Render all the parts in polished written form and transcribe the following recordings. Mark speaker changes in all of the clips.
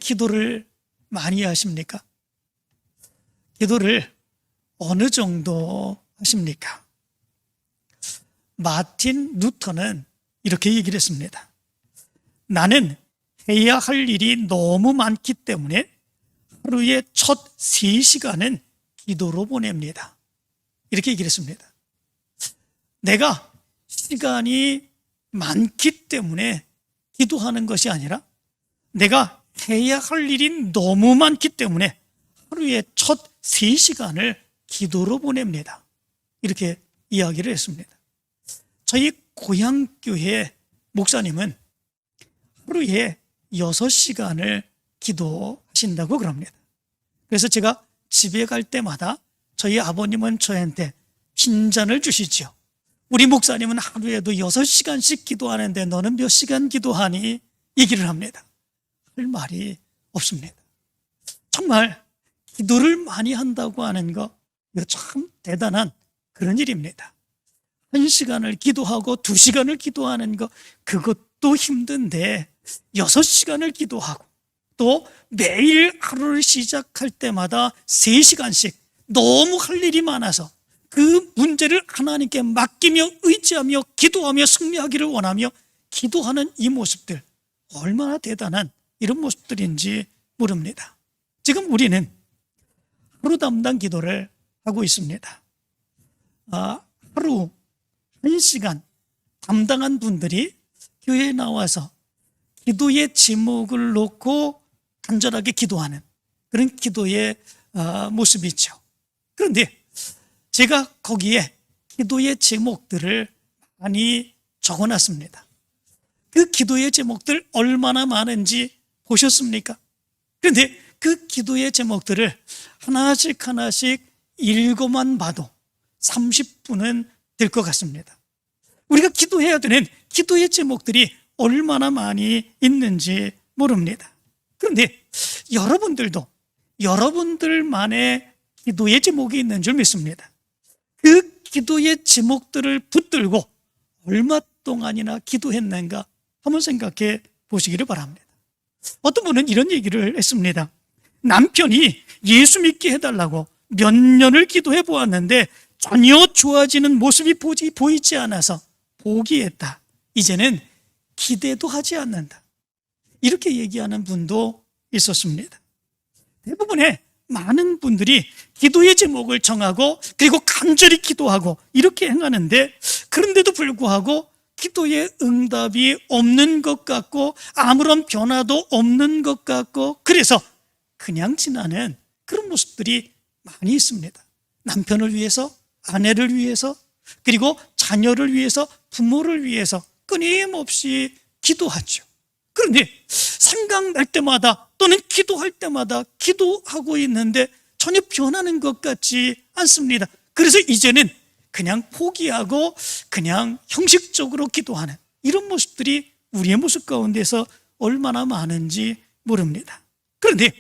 Speaker 1: 기도를 많이 하십니까? 기도를 어느 정도 하십니까? 마틴 루터는 이렇게 얘기를 했습니다. 나는 해야 할 일이 너무 많기 때문에 하루의 첫 3시간은 기도로 보냅니다. 이렇게 얘기를 했습니다. 내가 시간이 많기 때문에 기도하는 것이 아니라 내가 해야 할 일이 너무 많기 때문에 하루의 첫 3시간을 기도로 보냅니다. 이렇게 이야기를 했습니다. 저희 고향교회 목사님은 하루에 6시간을 기도하신다고 그럽니다. 그래서 제가 집에 갈 때마다 저희 아버님은 저한테 핀잔을 주시죠. 우리 목사님은 하루에도 6시간씩 기도하는데 너는 몇 시간 기도하니? 얘기를 합니다. 할 말이 없습니다. 정말 기도를 많이 한다고 하는 거, 이거 참 대단한 그런 일입니다. 1시간을 기도하고 2시간을 기도하는 거, 그것도 힘든데 6시간을 기도하고 또 매일 하루를 시작할 때마다 3시간씩 너무 할 일이 많아서 그 문제를 하나님께 맡기며 의지하며 기도하며 승리하기를 원하며 기도하는 이 모습들, 얼마나 대단한 이런 모습들인지 모릅니다. 지금 우리는 하루 담당 기도를 하고 있습니다. 하루 1시간 담당한 분들이 교회에 나와서 기도의 제목을 놓고 간절하게 기도하는 그런 기도의 모습이죠. 그런데 제가 거기에 기도의 제목들을 많이 적어놨습니다. 그 기도의 제목들 얼마나 많은지 보셨습니까? 그런데 그 기도의 제목들을 하나씩 하나씩 읽어만 봐도 30분은 될 것 같습니다. 우리가 기도해야 되는 기도의 제목들이 얼마나 많이 있는지 모릅니다. 그런데 여러분들도 여러분들만의 기도의 제목이 있는 줄 믿습니다. 그 기도의 제목들을 붙들고 얼마 동안이나 기도했는가 한번 생각해 보시기를 바랍니다. 어떤 분은 이런 얘기를 했습니다. 남편이 예수 믿게 해달라고 몇 년을 기도해 보았는데 전혀 좋아지는 모습이 보이지 않아서 포기했다. 이제는 기대도 하지 않는다. 이렇게 얘기하는 분도 있었습니다. 대부분의 많은 분들이 기도의 제목을 정하고 그리고 간절히 기도하고 이렇게 행하는데, 그런데도 불구하고 기도의 응답이 없는 것 같고 아무런 변화도 없는 것 같고, 그래서 그냥 지나는 그런 모습들이 많이 있습니다. 남편을 위해서, 아내를 위해서, 그리고 자녀를 위해서, 부모를 위해서 끊임없이 기도하죠. 그런데 생각날 때마다 또는 기도할 때마다 기도하고 있는데 전혀 변하는 것 같지 않습니다. 그래서 이제는 그냥 포기하고 그냥 형식적으로 기도하는 이런 모습들이 우리의 모습 가운데서 얼마나 많은지 모릅니다. 그런데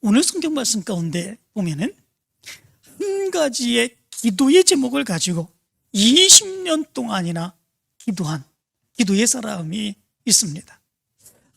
Speaker 1: 오늘 성경 말씀 가운데 보면은 한 가지의 기도의 제목을 가지고 20년 동안이나 기도한 기도의 사람이 있습니다.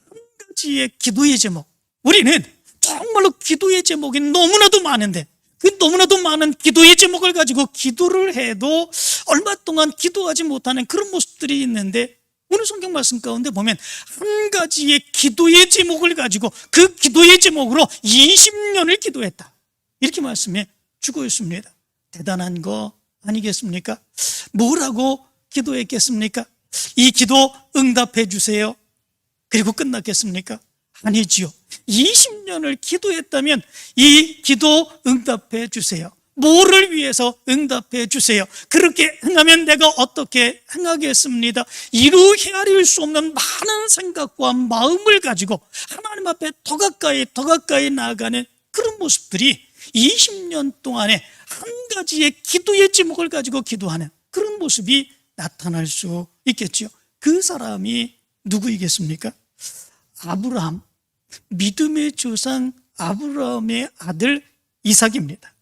Speaker 1: 한 가지의 기도의 제목, 우리는 정말로 기도의 제목이 너무나도 많은데 그 너무나도 많은 기도의 제목을 가지고 기도를 해도 얼마 동안 기도하지 못하는 그런 모습들이 있는데, 오늘 성경 말씀 가운데 보면 한 가지의 기도의 제목을 가지고 그 기도의 제목으로 20년을 기도했다, 이렇게 말씀해 주고 있습니다. 대단한 거 아니겠습니까? 뭐라고 기도했겠습니까? 이 기도 응답해 주세요, 그리고 끝났겠습니까? 아니지요. 20년을 기도했다면 이 기도 응답해 주세요, 뭐를 위해서 응답해 주세요, 그렇게 행하면 내가 어떻게 행하겠습니다. 이루 헤아릴 수 없는 많은 생각과 마음을 가지고 하나님 앞에 더 가까이 나아가는 그런 모습들이 20년 동안에 한 가지의 기도의 제목을 가지고 기도하는 그런 모습이 나타날 수 있겠죠. 그 사람이 누구이겠습니까? 아브라함, 믿음의 조상 아브라함의 아들 이삭입니다.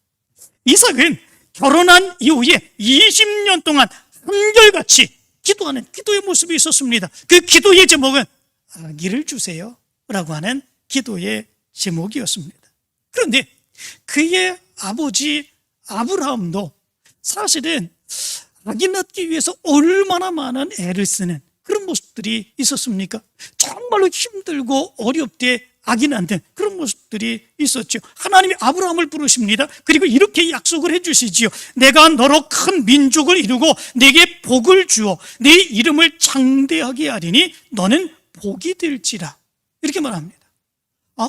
Speaker 1: 이삭은 결혼한 이후에 20년 동안 한결같이 기도하는 기도의 모습이 있었습니다. 그 기도의 제목은 아기를 주세요 라고 하는 기도의 제목이었습니다. 그런데 그의 아버지 아브라함도 사실은 아기 낳기 위해서 얼마나 많은 애를 쓰는 그런 모습들이 있었습니까? 정말로 힘들고 어렵게 아기 낳는 그런 모습들이 있었죠. 하나님이 아브라함을 부르십니다. 그리고 이렇게 약속을 해주시지요. 내가 너로 큰 민족을 이루고 내게 복을 주어 네 이름을 창대하게 하리니 너는 복이 될지라. 이렇게 말합니다.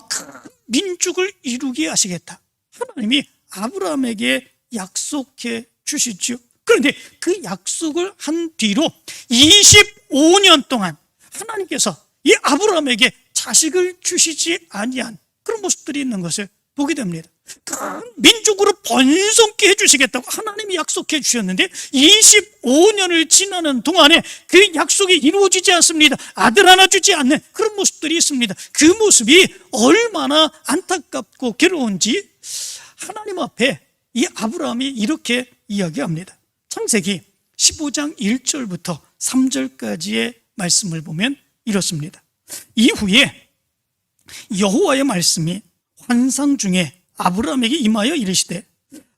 Speaker 1: 큰 민족을 이루게 하시겠다. 하나님이 아브라함에게 약속해 주시죠. 그런데 그 약속을 한 뒤로 25년 동안 하나님께서 이 아브라함에게 자식을 주시지 아니한 그런 모습들이 있는 것을 보게 됩니다. 큰 민족으로 번성케 해주시겠다고 하나님이 약속해 주셨는데 25년을 지나는 동안에 그 약속이 이루어지지 않습니다. 아들 하나 주지 않는 그런 모습들이 있습니다. 그 모습이 얼마나 안타깝고 괴로운지 하나님 앞에 이 아브라함이 이렇게 이야기합니다. 창세기 15장 1절부터 3절까지의 말씀을 보면 이렇습니다. 이후에 여호와의 말씀이 환상 중에 아브라함에게 임하여 이르시되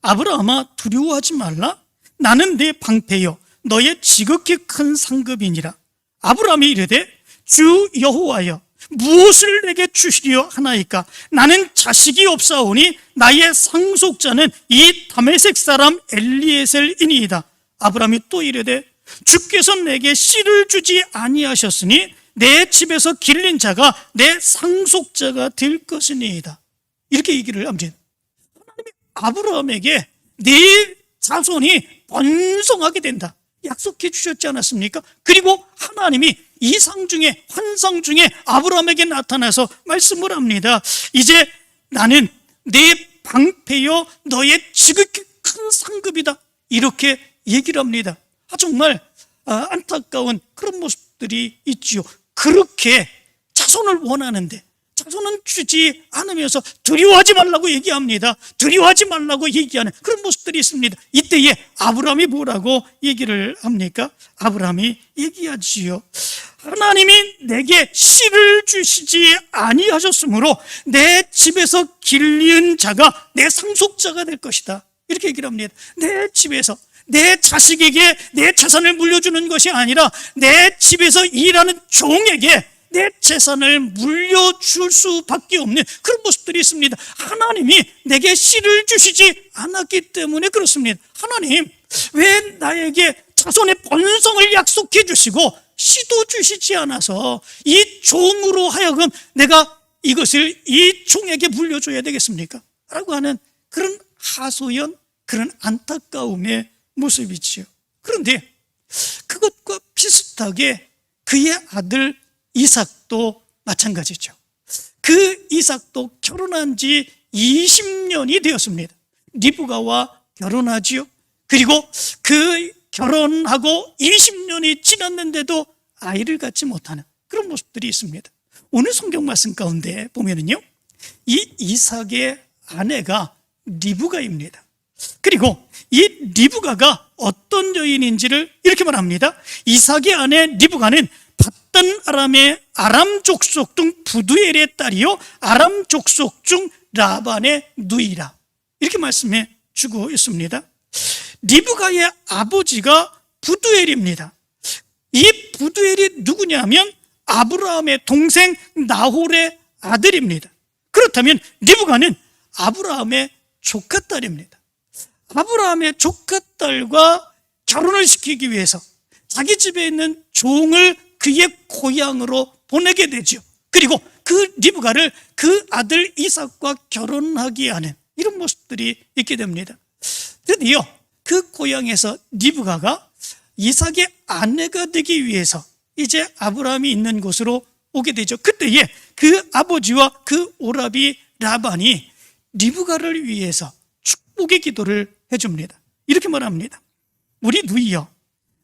Speaker 1: 아브라함아 두려워하지 말라. 나는 내 방패여 너의 지극히 큰 상급이니라. 아브라함이 이르되 주 여호와여 무엇을 내게 주시리요 하나이까. 나는 자식이 없사오니 나의 상속자는 이 다메섹 사람 엘리에셀이니이다. 아브라함이 또 이르되 주께서 내게 씨를 주지 아니하셨으니 내 집에서 길린 자가 내 상속자가 될 것이니이다. 이렇게 얘기를 합니다. 하나님이 아브라함에게 네 자손이 번성하게 된다 약속해 주셨지 않았습니까? 그리고 하나님이 이상 중에 환상 중에 아브라함에게 나타나서 말씀을 합니다. 이제 나는 네 방패여 너의 지극히 큰 상급이다. 이렇게 얘기를 합니다. 정말 안타까운 그런 모습들이 있지요. 그렇게 자손을 원하는데 자손은 주지 않으면서 두려워하지 말라고 얘기합니다. 두려워하지 말라고 얘기하는 그런 모습들이 있습니다. 이때에 아브라함이 뭐라고 얘기를 합니까? 아브라함이 얘기하지요. 하나님이 내게 씨를 주시지 아니하셨으므로 내 집에서 길리은 자가 내 상속자가 될 것이다. 이렇게 얘기를 합니다. 내 집에서 내 자식에게 내 재산을 물려주는 것이 아니라 내 집에서 일하는 종에게 내 재산을 물려줄 수밖에 없는 그런 모습들이 있습니다. 하나님이 내게 씨를 주시지 않았기 때문에 그렇습니다. 하나님 왜 나에게 자손의 번성을 약속해 주시고 씨도 주시지 않아서 이 종으로 하여금 내가 이것을 이 종에게 물려줘야 되겠습니까? 라고 하는 그런 하소연, 그런 안타까움의 모습이지요. 그런데 그것과 비슷하게 그의 아들 이삭도 마찬가지죠. 그 이삭도 결혼한 지 20년이 되었습니다. 리브가와 결혼하지요. 그리고 그 결혼하고 20년이 지났는데도 아이를 갖지 못하는 그런 모습들이 있습니다. 오늘 성경 말씀 가운데 보면은요, 이 이삭의 아내가 리브가입니다. 그리고 이 리브가가 어떤 여인인지를 이렇게 말합니다. 이삭의 아내 리브가는 밧단 아람의 아람 족속 중 부두엘의 딸이요 아람 족속 중 라반의 누이라. 이렇게 말씀해 주고 있습니다. 리브가의 아버지가 부두엘입니다. 이 부두엘이 누구냐면 아브라함의 동생 나홀의 아들입니다. 그렇다면 리브가는 아브라함의 조카딸입니다. 아브라함의 조카딸과 결혼을 시키기 위해서 자기 집에 있는 종을 그의 고향으로 보내게 되죠. 그리고 그 리브가를 그 아들 이삭과 결혼하게 하는 이런 모습들이 있게 됩니다. 드디어 그 고향에서 리브가가 이삭의 아내가 되기 위해서 이제 아브라함이 있는 곳으로 오게 되죠. 그때에 그 아버지와 그 오라비 라반이 리브가를 위해서 축복의 기도를 해줍니다. 이렇게 말합니다. 우리 누이여,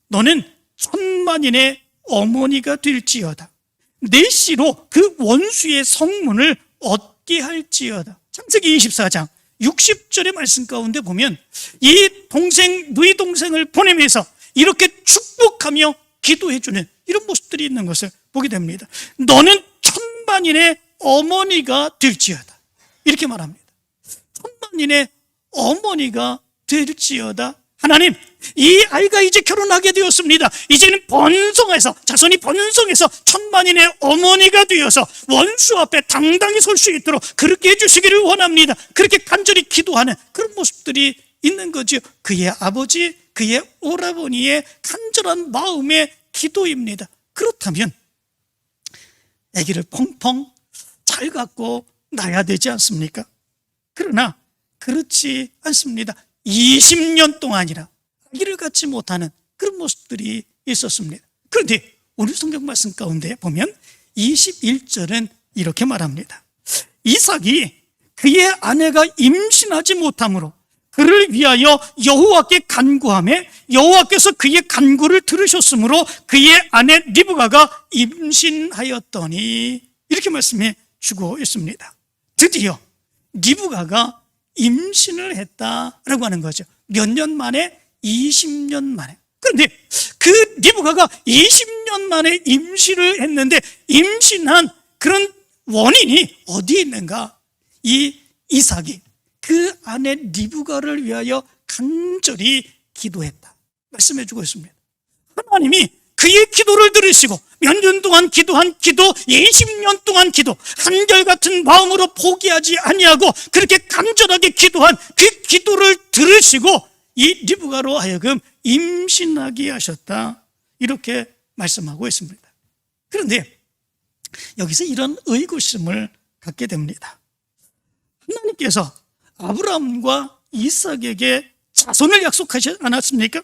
Speaker 1: 너는 천만인의 어머니가 될지어다. 내 씨로 그 원수의 성문을 얻게 할지어다. 창세기 24장 60절의 말씀 가운데 보면 이 동생, 누이 동생을 보내면서 이렇게 축복하며 기도해주는 이런 모습들이 있는 것을 보게 됩니다. 너는 천만인의 어머니가 될지어다. 이렇게 말합니다. 천만인의 어머니가 될지어다. 하나님, 이 아이가 이제 결혼하게 되었습니다. 이제는 번성해서, 자손이 번성해서 천만인의 어머니가 되어서 원수 앞에 당당히 설 수 있도록 그렇게 해주시기를 원합니다. 그렇게 간절히 기도하는 그런 모습들이 있는 거죠. 그의 아버지, 그의 오라버니의 간절한 마음의 기도입니다. 그렇다면 아기를 펑펑 잘 갖고 낳아야 되지 않습니까? 그러나 그렇지 않습니다. 20년 동안이나 아기를 갖지 못하는 그런 모습들이 있었습니다. 그런데 오늘 성경 말씀 가운데 보면 21절은 이렇게 말합니다. 이삭이 그의 아내가 임신하지 못함으로 그를 위하여 여호와께 간구하며 여호와께서 그의 간구를 들으셨으므로 그의 아내 리브가가 임신하였더니, 이렇게 말씀해 주고 있습니다. 드디어 리브가가 임신을 했다라고 하는 거죠. 몇 년 만에? 20년 만에. 그런데 그 리브가가 20년 만에 임신을 했는데 임신한 그런 원인이 어디에 있는가? 이 이삭이 그 아내 리브가를 위하여 간절히 기도했다 말씀해 주고 있습니다. 하나님이 그의 기도를 들으시고 몇 년 동안 기도한 기도, 20년 동안 기도, 한결같은 마음으로 포기하지 아니하고 그렇게 간절하게 기도한 그 기도를 들으시고 이 리브가로 하여금 임신하게 하셨다, 이렇게 말씀하고 있습니다. 그런데 여기서 이런 의구심을 갖게 됩니다. 하나님께서 아브라함과 이삭에게 자손을 약속하지 않았습니까?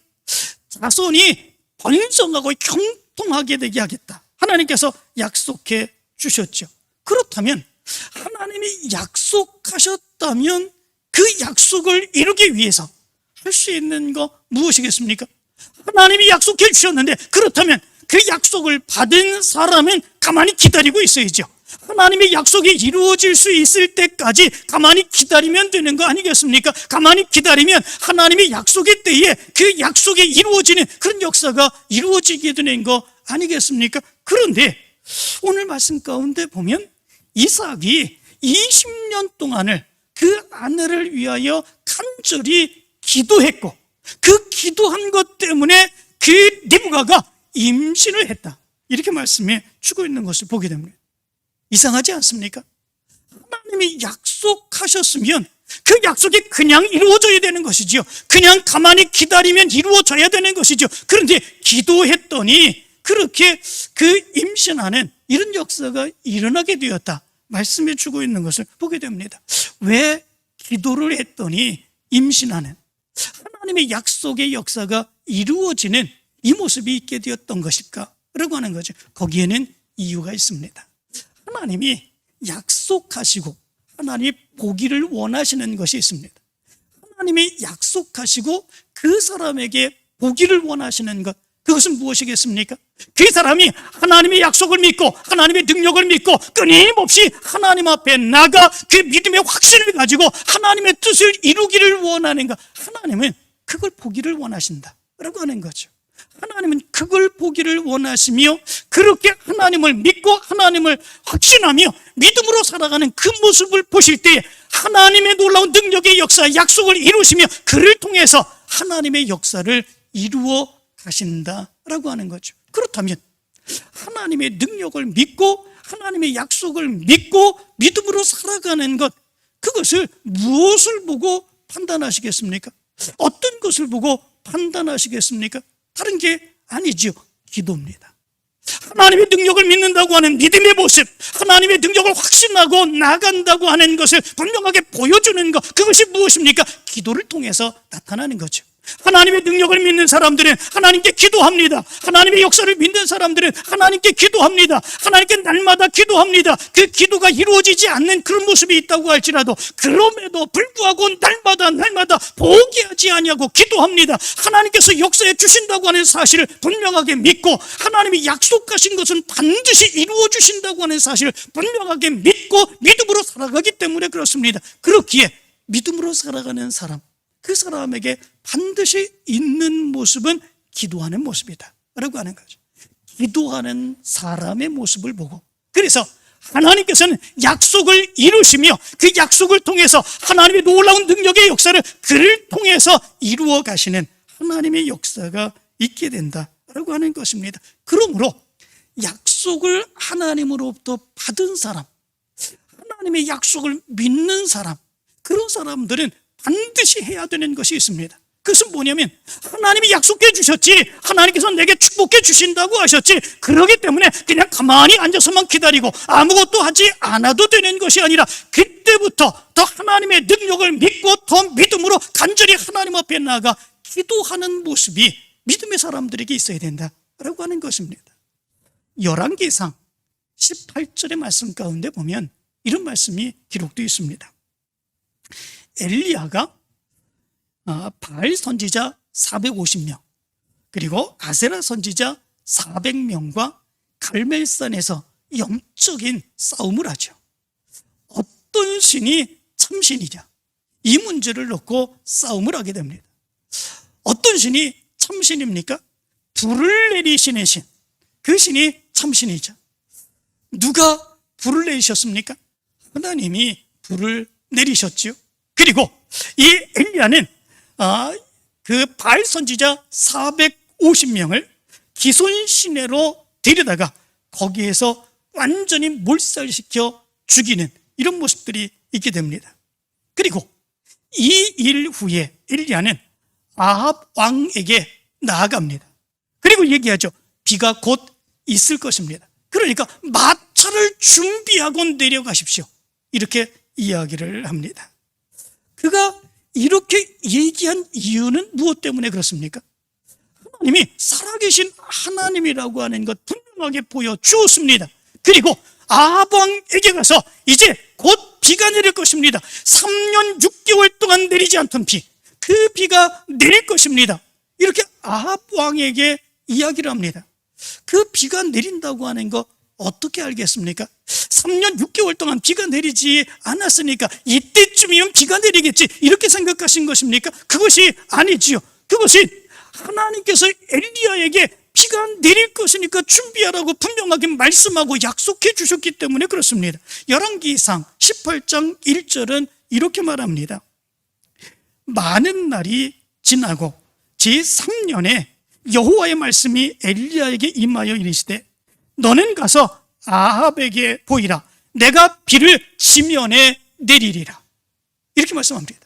Speaker 1: 자손이 번성하고 형통하게 되게 하겠다, 하나님께서 약속해 주셨죠. 그렇다면 하나님이 약속하셨다면 그 약속을 이루기 위해서 할 수 있는 거 무엇이겠습니까? 하나님이 약속해 주셨는데 그렇다면 그 약속을 받은 사람은 가만히 기다리고 있어야죠. 하나님의 약속이 이루어질 수 있을 때까지 가만히 기다리면 되는 거 아니겠습니까? 가만히 기다리면 하나님의 약속의 때에 그 약속이 이루어지는 그런 역사가 이루어지게 되는 거 아니겠습니까? 그런데 오늘 말씀 가운데 보면 이삭이 20년 동안을 그 아내를 위하여 간절히 기도했고 그 기도한 것 때문에 그 리브가가 임신을 했다, 이렇게 말씀해 주고 있는 것을 보게 됩니다. 이상하지 않습니까? 하나님이 약속하셨으면 그 약속이 그냥 이루어져야 되는 것이죠. 그냥 가만히 기다리면 이루어져야 되는 것이죠. 그런데 기도했더니 그렇게 그 임신하는 이런 역사가 일어나게 되었다 말씀해 주고 있는 것을 보게 됩니다. 왜 기도를 했더니 임신하는 하나님의 약속의 역사가 이루어지는 이 모습이 있게 되었던 것일까? 라고 하는 거죠. 거기에는 이유가 있습니다. 하나님이 약속하시고 하나님이 보기를 원하시는 것이 있습니다. 하나님이 약속하시고 그 사람에게 보기를 원하시는 것, 그것은 무엇이겠습니까? 그 사람이 하나님의 약속을 믿고 하나님의 능력을 믿고 끊임없이 하나님 앞에 나가 그 믿음의 확신을 가지고 하나님의 뜻을 이루기를 원하는 것, 하나님은 그걸 보기를 원하신다 라고 하는 거죠. 하나님은 그걸 보기를 원하시며 그렇게 하나님을 믿고 하나님을 확신하며 믿음으로 살아가는 그 모습을 보실 때 하나님의 놀라운 능력의 역사, 약속을 이루시며 그를 통해서 하나님의 역사를 이루어 가신다라고 하는 거죠. 그렇다면 하나님의 능력을 믿고 하나님의 약속을 믿고 믿음으로 살아가는 것, 그것을 무엇을 보고 판단하시겠습니까? 어떤 것을 보고 판단하시겠습니까? 다른 게 아니죠. 기도입니다. 하나님의 능력을 믿는다고 하는 믿음의 모습, 하나님의 능력을 확신하고 나간다고 하는 것을 분명하게 보여주는 것, 그것이 무엇입니까? 기도를 통해서 나타나는 거죠. 하나님의 능력을 믿는 사람들은 하나님께 기도합니다. 하나님의 역사를 믿는 사람들은 하나님께 기도합니다. 하나님께 날마다 기도합니다. 그 기도가 이루어지지 않는 그런 모습이 있다고 할지라도 그럼에도 불구하고 날마다 포기하지 아니하고 기도합니다. 하나님께서 역사해 주신다고 하는 사실을 분명하게 믿고 하나님이 약속하신 것은 반드시 이루어 주신다고 하는 사실을 분명하게 믿고 믿음으로 살아가기 때문에 그렇습니다. 그렇기에 믿음으로 살아가는 사람, 그 사람에게 반드시 있는 모습은 기도하는 모습이다 라고 하는 거죠. 기도하는 사람의 모습을 보고, 그래서 하나님께서는 약속을 이루시며 그 약속을 통해서 하나님의 놀라운 능력의 역사를 그를 통해서 이루어 가시는 하나님의 역사가 있게 된다라고 하는 것입니다. 그러므로 약속을 하나님으로부터 받은 사람, 하나님의 약속을 믿는 사람, 그런 사람들은 반드시 해야 되는 것이 있습니다. 그것은 뭐냐면 하나님이 약속해 주셨지, 하나님께서 내게 축복해 주신다고 하셨지, 그러기 때문에 그냥 가만히 앉아서만 기다리고 아무것도 하지 않아도 되는 것이 아니라 그때부터 더 하나님의 능력을 믿고 더 믿음으로 간절히 하나님 앞에 나아가 기도하는 모습이 믿음의 사람들에게 있어야 된다라고 하는 것입니다. 열왕기상 18절의 말씀 가운데 보면 이런 말씀이 기록되어 있습니다. 엘리야가 바알 선지자 450명 그리고 아세라 선지자 400명과 갈멜산에서 영적인 싸움을 하죠. 어떤 신이 참신이냐, 이 문제를 놓고 싸움을 하게 됩니다. 어떤 신이 참신입니까? 불을 내리시는 신, 그 신이 참신이죠. 누가 불을 내리셨습니까? 하나님이 불을 내리셨죠. 그리고 이 엘리야는 그 바알 선지자 450명을 기손 시내로 데려다가 거기에서 완전히 몰살시켜 죽이는 이런 모습들이 있게 됩니다. 그리고 이 일 후에 엘리야는 아합 왕에게 나아갑니다. 그리고 얘기하죠. 비가 곧 있을 것입니다. 그러니까 마차를 준비하고 내려가십시오, 이렇게 이야기를 합니다. 그가 이렇게 얘기한 이유는 무엇 때문에 그렇습니까? 하나님이 살아계신 하나님이라고 하는 것 분명하게 보여주었습니다. 그리고 아합 왕에게 가서 이제 곧 비가 내릴 것입니다. 3년 6개월 동안 내리지 않던 비, 그 비가 내릴 것입니다, 이렇게 아합 왕에게 이야기를 합니다. 그 비가 내린다고 하는 거 어떻게 알겠습니까? 3년 6개월 동안 비가 내리지 않았으니까 이때쯤이면 비가 내리겠지, 이렇게 생각하신 것입니까? 그것이 아니지요. 그것이 하나님께서 엘리야에게 비가 내릴 것이니까 준비하라고 분명하게 말씀하고 약속해 주셨기 때문에 그렇습니다. 열왕기상 18장 1절은 이렇게 말합니다. 많은 날이 지나고 제3년에 여호와의 말씀이 엘리야에게 임하여 이르시되 너는 가서 아합에게 보이라, 내가 비를 지면에 내리리라, 이렇게 말씀합니다.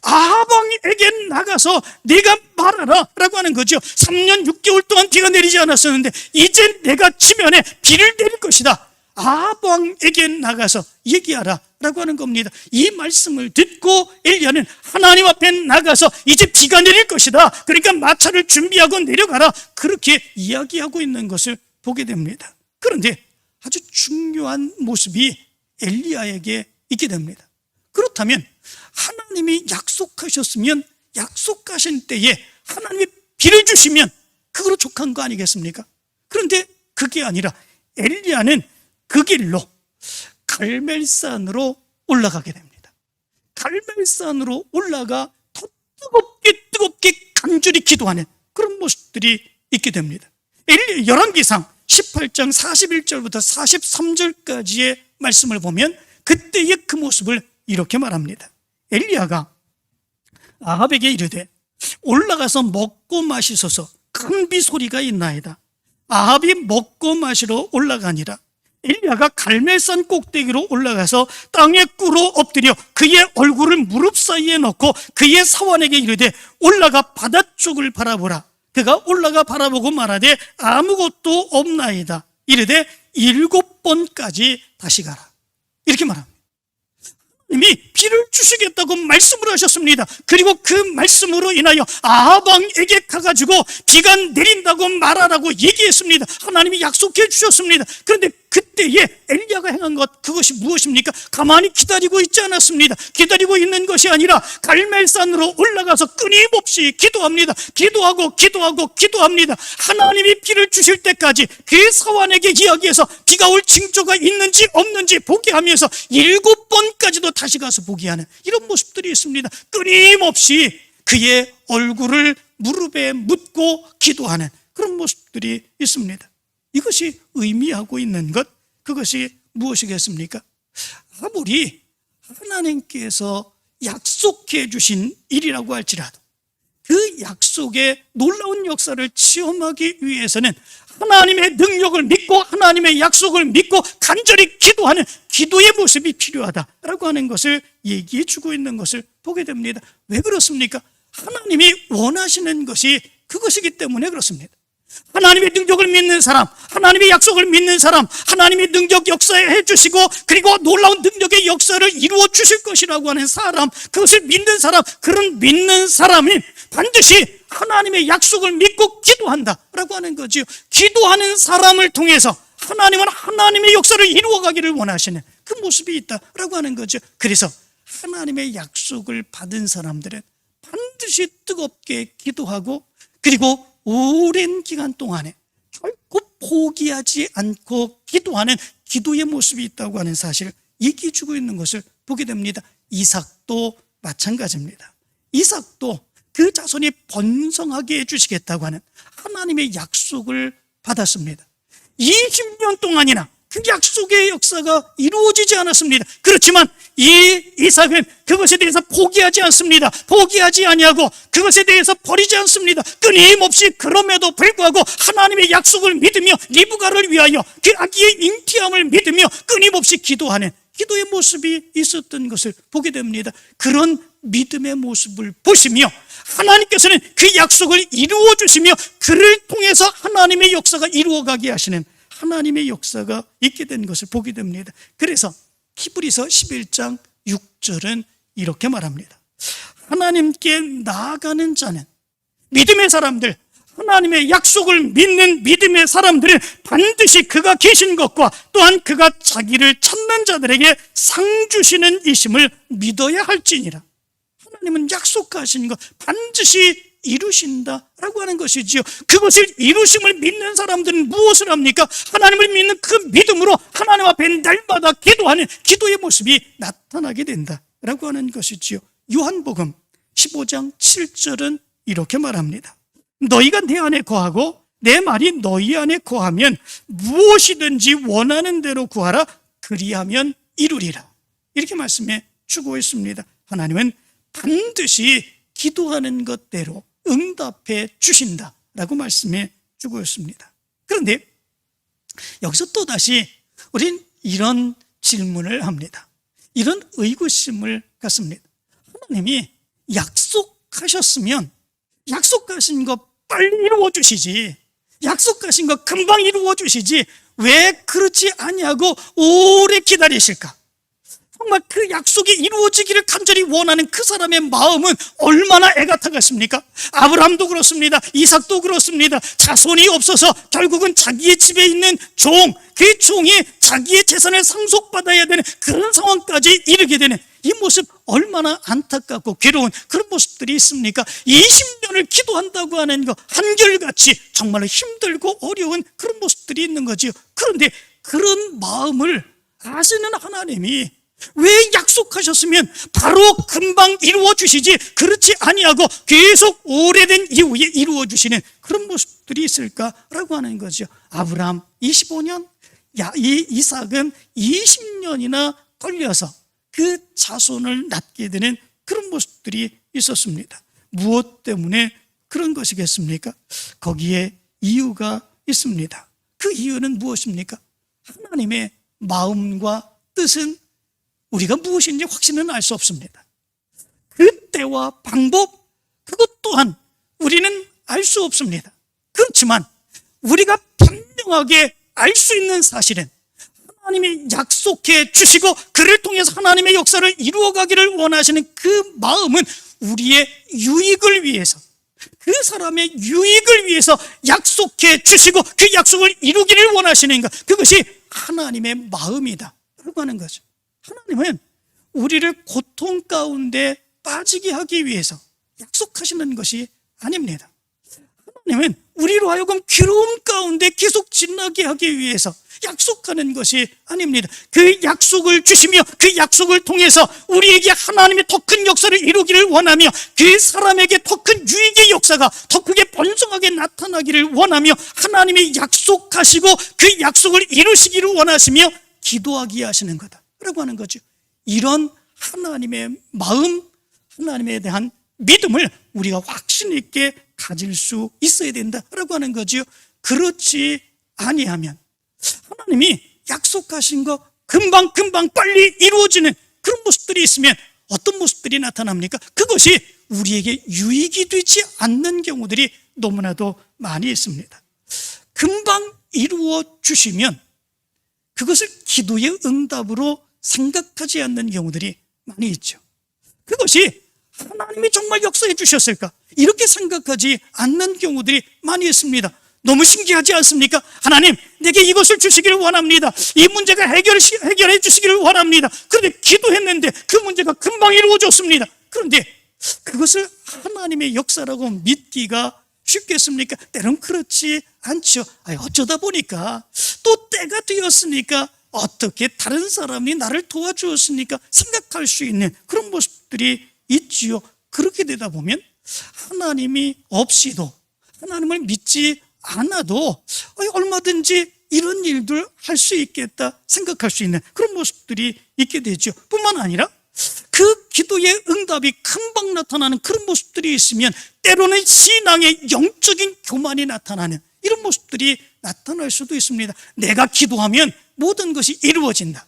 Speaker 1: 아합 왕에게 나가서 네가 말하라 라고 하는 거죠. 3년 6개월 동안 비가 내리지 않았었는데 이제 내가 지면에 비를 내릴 것이다, 아합 왕에게 나가서 얘기하라 라고 하는 겁니다. 이 말씀을 듣고 엘리야는 하나님 앞에 나가서 이제 비가 내릴 것이다, 그러니까 마차를 준비하고 내려가라, 그렇게 이야기하고 있는 것을 보게 됩니다. 그런데 아주 중요한 모습이 엘리야에게 있게 됩니다. 그렇다면 하나님이 약속하셨으면 약속하신 때에 하나님이 비를 주시면 그거로 족한 거 아니겠습니까? 그런데 그게 아니라 엘리야는 그 길로 갈멜산으로 올라가게 됩니다. 갈멜산으로 올라가 더 뜨겁게 간절히 기도하는 그런 모습들이 있게 됩니다. 열왕기상 18장 41절부터 43절까지의 말씀을 보면 그때의 그 모습을 이렇게 말합니다. 엘리야가 아합에게 이르되 올라가서 먹고 마시소서, 큰 비 소리가 있나이다. 아합이 먹고 마시러 올라가니라. 엘리야가 갈멜산 꼭대기로 올라가서 땅에 꿇어 엎드려 그의 얼굴을 무릎 사이에 넣고 그의 사환에게 이르되 올라가 바다 쪽을 바라보라. 그가 올라가 바라보고 말하되 아무것도 없나이다. 이르되 7번까지 다시 가라, 이렇게 말합니다. 이미 비를 주시겠다고 말씀을 하셨습니다. 그리고 그 말씀으로 인하여 아합 왕에게 가가지고 비가 내린다고 말하라고 얘기했습니다. 하나님이 약속해 주셨습니다. 그런데 그때에 엘리야가 행한 것, 그것이 무엇입니까? 가만히 기다리고 있지 않았습니다. 기다리고 있는 것이 아니라 갈멜산으로 올라가서 끊임없이 기도합니다. 기도합니다. 하나님이 비를 주실 때까지 그 사환에게 이야기해서 비가 올 징조가 있는지 없는지 보게 하면서 7번까지도 다시 가서 보게 하는 이런 모습들이 있습니다. 끊임없이 그의 얼굴을 무릎에 묻고 기도하는 그런 모습들이 있습니다. 이것이 의미하고 있는 것, 그것이 무엇이겠습니까? 아무리 하나님께서 약속해 주신 일이라고 할지라도 그 약속의 놀라운 역사를 체험하기 위해서는 하나님의 능력을 믿고 하나님의 약속을 믿고 간절히 기도하는 기도의 모습이 필요하다라고 하는 것을 얘기해 주고 있는 것을 보게 됩니다. 왜 그렇습니까? 하나님이 원하시는 것이 그것이기 때문에 그렇습니다. 하나님의 능력을 믿는 사람, 하나님의 약속을 믿는 사람, 하나님의 능력 역사해 주시고 그리고 놀라운 능력의 역사를 이루어 주실 것이라고 하는 사람, 그것을 믿는 사람, 그런 믿는 사람이 반드시 하나님의 약속을 믿고 기도한다라고 하는 거지요. 기도하는 사람을 통해서 하나님은 하나님의 역사를 이루어가기를 원하시는 그 모습이 있다라고 하는 거죠. 그래서 하나님의 약속을 받은 사람들은 반드시 뜨겁게 기도하고 그리고 오랜 기간 동안에 결코 포기하지 않고 기도하는 기도의 모습이 있다고 하는 사실을 얘기해 주고 있는 것을 보게 됩니다. 이삭도 마찬가지입니다. 이삭도 그 자손이 번성하게 해주시겠다고 하는 하나님의 약속을 받았습니다. 20년 동안이나 그 약속의 역사가 이루어지지 않았습니다. 그렇지만 이 이삭은 그것에 대해서 포기하지 않습니다. 포기하지 아니하고 그것에 대해서 버리지 않습니다. 끊임없이 그럼에도 불구하고 하나님의 약속을 믿으며 리브가를 위하여 그 아기의 잉태함을 믿으며 끊임없이 기도하는 기도의 모습이 있었던 것을 보게 됩니다. 그런 믿음의 모습을 보시며 하나님께서는 그 약속을 이루어 주시며 그를 통해서 하나님의 역사가 이루어가게 하시는 하나님의 역사가 있게 된 것을 보게 됩니다. 그래서 히브리서 11장 6절은 이렇게 말합니다. 하나님께 나아가는 자는 믿음의 사람들, 하나님의 약속을 믿는 믿음의 사람들은 반드시 그가 계신 것과 또한 그가 자기를 찾는 자들에게 상 주시는 이심을 믿어야 할지니라. 하나님은 약속하신 것 반드시 이루신다라고 하는 것이지요. 그것을 이루심을 믿는 사람들은 무엇을 합니까? 하나님을 믿는 그 믿음으로 하나님 앞에 날마다 기도하는 기도의 모습이 나타나게 된다라고 하는 것이지요. 요한복음 15장 7절은 이렇게 말합니다. 너희가 내 안에 거하고 내 말이 너희 안에 거하면 무엇이든지 원하는 대로 구하라. 그리하면 이루리라. 이렇게 말씀해 주고 있습니다. 하나님은 반드시 기도하는 것대로 응답해 주신다라고 말씀해 주고 있습니다. 그런데 여기서 또다시 우린 이런 질문을 합니다. 이런 의구심을 갖습니다. 하나님이 약속하셨으면 약속하신 것 빨리 이루어 주시지, 약속하신 것 금방 이루어 주시지 왜 그렇지 아니하고 오래 기다리실까? 정말 그 약속이 이루어지기를 간절히 원하는 그 사람의 마음은 얼마나 애가 타겠습니까? 아브라함도 그렇습니다. 이삭도 그렇습니다. 자손이 없어서 결국은 자기의 집에 있는 종, 그 종이 자기의 재산을 상속받아야 되는 그런 상황까지 이르게 되는 이 모습 얼마나 안타깝고 괴로운 그런 모습들이 있습니까? 20년을 기도한다고 하는 거 한결같이 정말로 힘들고 어려운 그런 모습들이 있는 거지요. 그런데 그런 마음을 아시는 하나님이 왜 약속하셨으면 바로 금방 이루어 주시지 그렇지 아니하고 계속 오래된 이후에 이루어 주시는 그런 모습들이 있을까라고 하는 거죠. 아브라함 25년, 이삭은 20년이나 걸려서 그 자손을 낳게 되는 그런 모습들이 있었습니다. 무엇 때문에 그런 것이겠습니까? 거기에 이유가 있습니다. 그 이유는 무엇입니까? 하나님의 마음과 뜻은 우리가 무엇인지 확신은 알 수 없습니다. 그 때와 방법, 그것 또한 우리는 알 수 없습니다. 그렇지만 우리가 분명하게 알 수 있는 사실은 하나님이 약속해 주시고 그를 통해서 하나님의 역사를 이루어가기를 원하시는 그 마음은 우리의 유익을 위해서, 그 사람의 유익을 위해서 약속해 주시고 그 약속을 이루기를 원하시는 것, 그것이 하나님의 마음이다 라고 하는 거죠. 하나님은 우리를 고통 가운데 빠지게 하기 위해서 약속하시는 것이 아닙니다. 하나님은 우리로 하여금 괴로움 가운데 계속 지나게 하기 위해서 약속하는 것이 아닙니다. 그 약속을 주시며 그 약속을 통해서 우리에게 하나님의 더 큰 역사를 이루기를 원하며 그 사람에게 더 큰 유익의 역사가 더 크게 번성하게 나타나기를 원하며 하나님이 약속하시고 그 약속을 이루시기를 원하시며 기도하게 하시는 거다라고 하는 거죠. 이런 하나님의 마음, 하나님에 대한 믿음을 우리가 확신 있게 가질 수 있어야 된다라고 하는 거죠. 그렇지 아니하면 하나님이 약속하신 거 금방 빨리 이루어지는 그런 모습들이 있으면 어떤 모습들이 나타납니까? 그것이 우리에게 유익이 되지 않는 경우들이 너무나도 많이 있습니다. 금방 이루어 주시면 그것을 기도의 응답으로 생각하지 않는 경우들이 많이 있죠. 그것이 하나님이 정말 역사해 주셨을까? 이렇게 생각하지 않는 경우들이 많이 있습니다. 너무 신기하지 않습니까? 하나님, 내게 이것을 주시기를 원합니다. 이 문제가 해결해 주시기를 원합니다. 그런데 기도했는데 그 문제가 금방 이루어졌습니다. 그런데 그것을 하나님의 역사라고 믿기가 쉽겠습니까? 때론 그렇지 않죠. 어쩌다 보니까 또 때가 되었으니까 어떻게 다른 사람이 나를 도와주었으니까 생각할 수 있는 그런 모습들이 있지요. 그렇게 되다 보면 하나님이 없이도, 하나님을 믿지 않아도 얼마든지 이런 일들 할 수 있겠다 생각할 수 있는 그런 모습들이 있게 되죠. 뿐만 아니라 그 기도의 응답이 금방 나타나는 그런 모습들이 있으면 때로는 신앙의 영적인 교만이 나타나는 이런 모습들이 나타날 수도 있습니다. 내가 기도하면 모든 것이 이루어진다.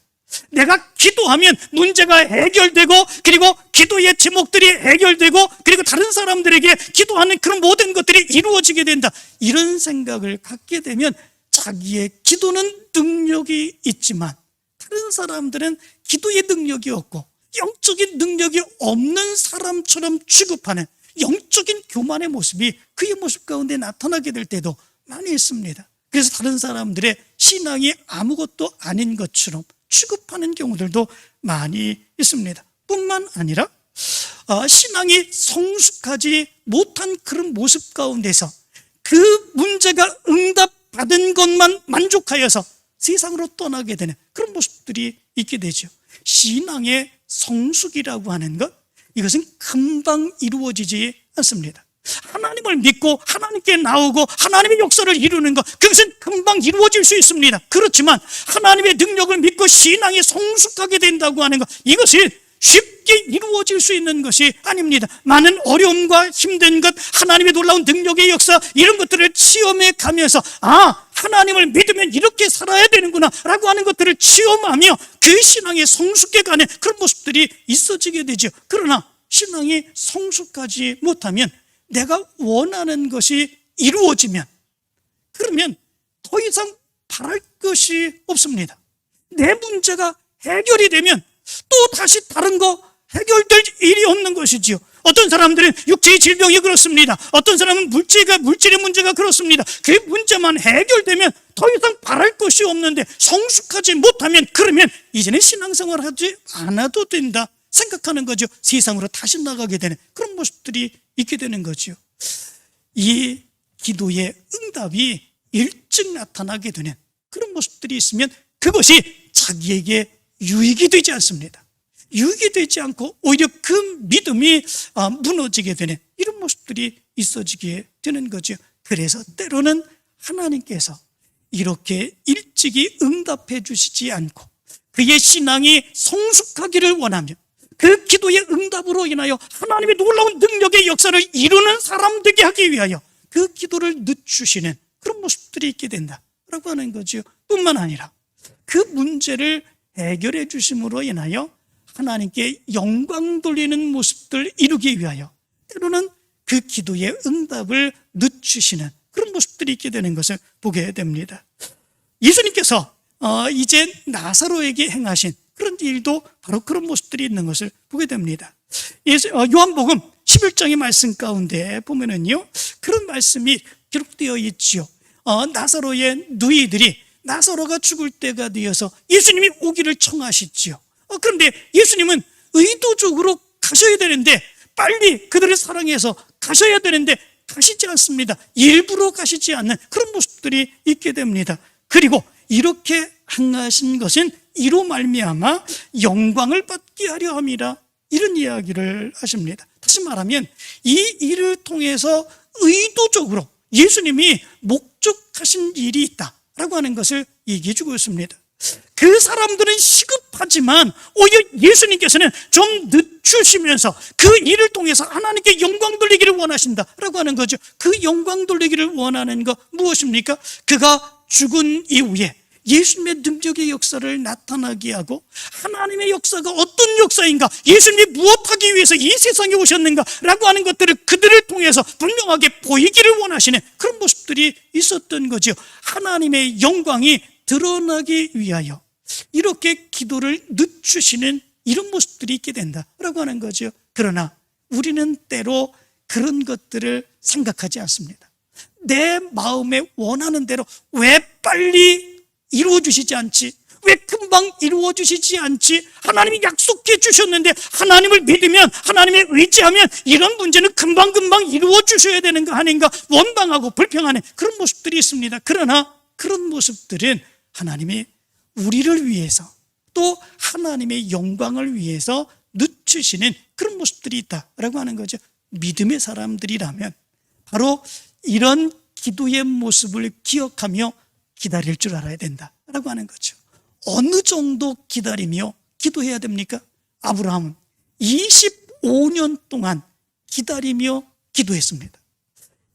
Speaker 1: 내가 기도하면 문제가 해결되고, 그리고 기도의 제목들이 해결되고, 그리고 다른 사람들에게 기도하는 그런 모든 것들이 이루어지게 된다. 이런 생각을 갖게 되면 자기의 기도는 능력이 있지만 다른 사람들은 기도의 능력이 없고 영적인 능력이 없는 사람처럼 취급하는 영적인 교만의 모습이 그의 모습 가운데 나타나게 될 때도 많이 있습니다. 그래서 다른 사람들의 신앙이 아무것도 아닌 것처럼 취급하는 경우들도 많이 있습니다. 뿐만 아니라 신앙이 성숙하지 못한 그런 모습 가운데서 그 문제가 응답받은 것만 만족하여서 세상으로 떠나게 되는 그런 모습들이 있게 되죠. 신앙의 성숙이라고 하는 것, 이것은 금방 이루어지지 않습니다. 하나님을 믿고 하나님께 나오고 하나님의 역사를 이루는 것, 그것은 금방 이루어질 수 있습니다. 그렇지만 하나님의 능력을 믿고 신앙이 성숙하게 된다고 하는 것, 이것이 쉽게 이루어질 수 있는 것이 아닙니다. 많은 어려움과 힘든 것, 하나님의 놀라운 능력의 역사, 이런 것들을 체험해 가면서 하나님을 믿으면 이렇게 살아야 되는구나 라고 하는 것들을 체험하며 그 신앙의 성숙해가는 그런 모습들이 있어지게 되죠. 그러나 신앙이 성숙하지 못하면, 내가 원하는 것이 이루어지면, 그러면 더 이상 바랄 것이 없습니다. 내 문제가 해결이 되면 또 다시 다른 거 해결될 일이 없는 것이지요. 어떤 사람들은 육체의 질병이 그렇습니다. 어떤 사람은 물질의 문제가 그렇습니다. 그 문제만 해결되면 더 이상 바랄 것이 없는데 성숙하지 못하면, 그러면 이제는 신앙생활 하지 않아도 된다 생각하는 거죠. 세상으로 다시 나가게 되는 그런 모습들이 있게 되는 거죠. 이 기도의 응답이 일찍 나타나게 되는 그런 모습들이 있으면 그것이 자기에게 유익이 되지 않습니다. 유익이 되지 않고 오히려 그 믿음이 무너지게 되는 이런 모습들이 있어지게 되는 거죠. 그래서 때로는 하나님께서 이렇게 일찍이 응답해 주시지 않고 그의 신앙이 성숙하기를 원하며 그 기도의 응답으로 인하여 하나님의 놀라운 능력의 역사를 이루는 사람 되게 하기 위하여 그 기도를 늦추시는 그런 모습들이 있게 된다라고 하는 거죠. 뿐만 아니라 그 문제를 해결해 주심으로 인하여 하나님께 영광 돌리는 모습들 이루기 위하여 때로는 그 기도의 응답을 늦추시는 그런 모습들이 있게 되는 것을 보게 됩니다. 예수님께서 이제 나사로에게 행하신 그런 일도 바로 그런 모습들이 있는 것을 보게 됩니다. 요한복음 11장의 말씀 가운데 보면은요, 그런 말씀이 기록되어 있지요. 나사로의 누이들이 나사로가 죽을 때가 되어서 예수님이 오기를 청하시지요. 그런데 예수님은 의도적으로 가셔야 되는데, 빨리 그들을 사랑해서 가셔야 되는데 가시지 않습니다. 일부러 가시지 않는 그런 모습들이 있게 됩니다. 그리고 이렇게 행하신 것은 이로 말미암아 영광을 받게 하려 함이라, 이런 이야기를 하십니다. 다시 말하면 이 일을 통해서 의도적으로 예수님이 목적하신 일이 있다라고 하는 것을 얘기해 주고 있습니다. 그 사람들은 시급하지만 오히려 예수님께서는 좀 늦추시면서 그 일을 통해서 하나님께 영광 돌리기를 원하신다라고 하는 거죠. 그 영광 돌리기를 원하는 거 무엇입니까? 그가 죽은 이후에 예수님의 능력의 역사를 나타나게 하고 하나님의 역사가 어떤 역사인가, 예수님이 무엇하기 위해서 이 세상에 오셨는가 라고 하는 것들을 그들을 통해서 분명하게 보이기를 원하시는 그런 모습들이 있었던 거죠. 하나님의 영광이 드러나기 위하여 이렇게 기도를 늦추시는 이런 모습들이 있게 된다라고 하는 거죠. 그러나 우리는 때로 그런 것들을 생각하지 않습니다. 내 마음에 원하는 대로 왜 빨리 이루어주시지 않지? 왜 금방 이루어주시지 않지? 하나님이 약속해 주셨는데 하나님을 믿으면, 하나님에 의지하면 이런 문제는 금방금방 이루어주셔야 되는 거 아닌가 원망하고 불평하는 그런 모습들이 있습니다. 그러나 그런 모습들은 하나님이 우리를 위해서 또 하나님의 영광을 위해서 늦추시는 그런 모습들이 있다라고 하는 거죠. 믿음의 사람들이라면 바로 이런 기도의 모습을 기억하며 기다릴 줄 알아야 된다라고 하는 거죠. 어느 정도 기다리며 기도해야 됩니까? 아브라함은 25년 동안 기다리며 기도했습니다.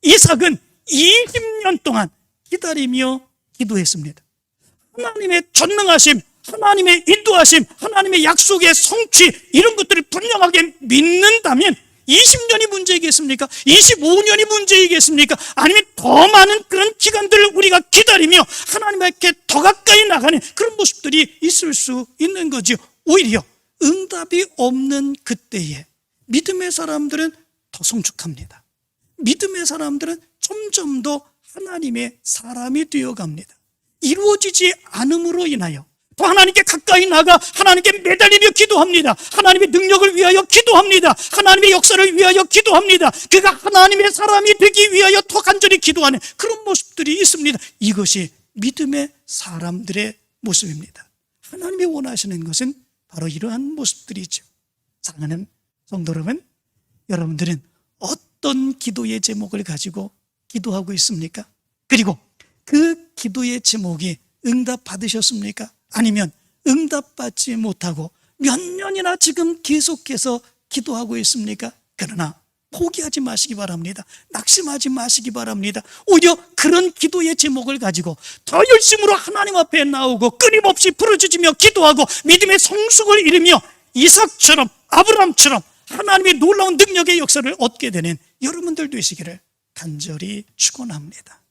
Speaker 1: 이삭은 20년 동안 기다리며 기도했습니다. 하나님의 전능하심, 하나님의 인도하심, 하나님의 약속의 성취, 이런 것들을 분명하게 믿는다면 20년이 문제이겠습니까? 25년이 문제이겠습니까? 아니면 더 많은 그런 기간들을 우리가 기다리며 하나님께 더 가까이 나가는 그런 모습들이 있을 수 있는 거죠. 오히려 응답이 없는 그때에 믿음의 사람들은 더 성숙합니다. 믿음의 사람들은 점점 더 하나님의 사람이 되어갑니다. 이루어지지 않음으로 인하여 더 하나님께 가까이 나가 하나님께 매달리며 기도합니다. 하나님의 능력을 위하여 기도합니다. 하나님의 역사를 위하여 기도합니다. 그가 하나님의 사람이 되기 위하여 더 간절히 기도하는 그런 모습들이 있습니다. 이것이 믿음의 사람들의 모습입니다. 하나님이 원하시는 것은 바로 이러한 모습들이죠. 사랑하는 성도 여러분, 여러분들은 어떤 기도의 제목을 가지고 기도하고 있습니까? 그리고 그 기도의 제목이 응답 받으셨습니까? 아니면 응답받지 못하고 몇 년이나 지금 계속해서 기도하고 있습니까? 그러나 포기하지 마시기 바랍니다. 낙심하지 마시기 바랍니다. 오히려 그런 기도의 제목을 가지고 더 열심으로 하나님 앞에 나오고 끊임없이 부르짖으며 기도하고 믿음의 성숙을 이루며 이삭처럼 아브라함처럼 하나님의 놀라운 능력의 역사를 얻게 되는 여러분들 되시기를 간절히 축원합니다.